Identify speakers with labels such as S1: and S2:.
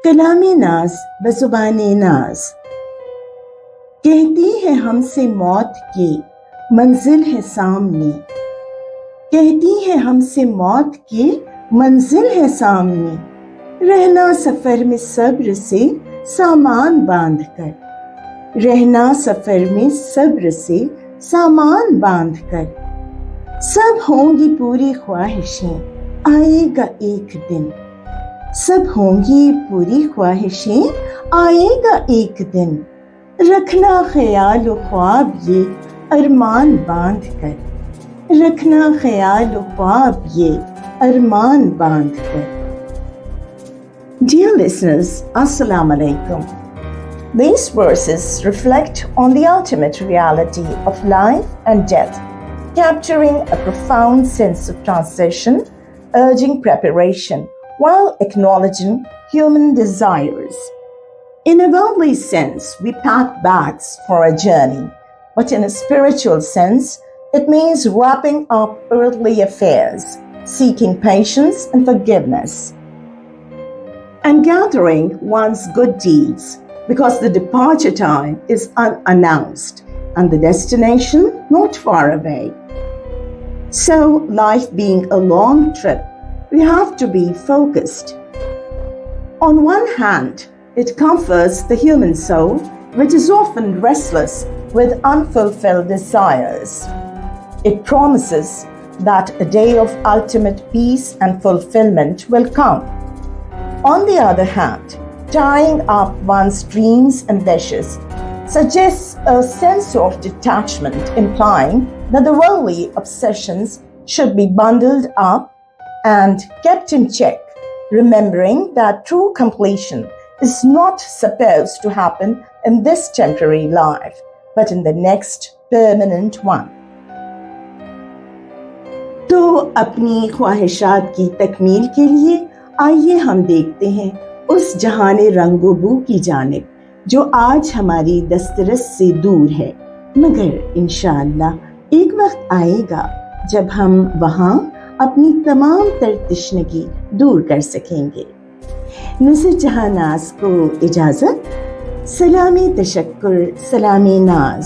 S1: कलामी नाज बज़ुबाने नाज कहती है हमसे मौत की मंजिल है सामने। कहती है हमसे मौत की मंजिल है सामने। रहना सफर में सब्र से सामान बांध कर। रहना सफर में सब्र से सामान बांध कर। सब होंगी पूरी ख्वाहिशें, आएगा एक दिन। सब होंगी पूरी ख्वाहिशें, आएगा एक दिन। रखना ख्याल व ख्वाब ये अरमान बांध कर। रखना ख्याल व ख्वाब ये अरमान बांध कर। Dear listeners, Assalamu alaikum. These verses reflect on the ultimate reality of life and death, capturing a profound sense of transition, urging preparation while acknowledging human desires. In a worldly sense, we pack bags for a journey, but in a spiritual sense, it means wrapping up earthly affairs, seeking patience and forgiveness, and gathering one's good deeds, because the departure time is unannounced and the destination not far away. So, life being a long trip, we have to be focused. On one hand, it comforts the human soul, which is often restless with unfulfilled desires. It promises that a day of ultimate peace and fulfillment will come. On the other hand, tying up one's dreams and wishes suggests a sense of detachment, implying that the worldly obsessions should be bundled up and kept in check, remembering that true completion is not supposed to happen in this temporary life, but in the next permanent one. तो अपनी ख्वाहिशात की तकमील के लिए आइए हम देखते हैं उस जहाने रंगो बू की जानिब जो आज हमारी दस्तरस से दूर है, मगर इंशाअल्लाह एक वक्त आएगा जब हम वहाँ अपनी तमाम तर तशनगी दूर कर सकेंगे। नुज़र जहां नाज को इजाज़त। सलामी तशक्कुर, सलामी नाज।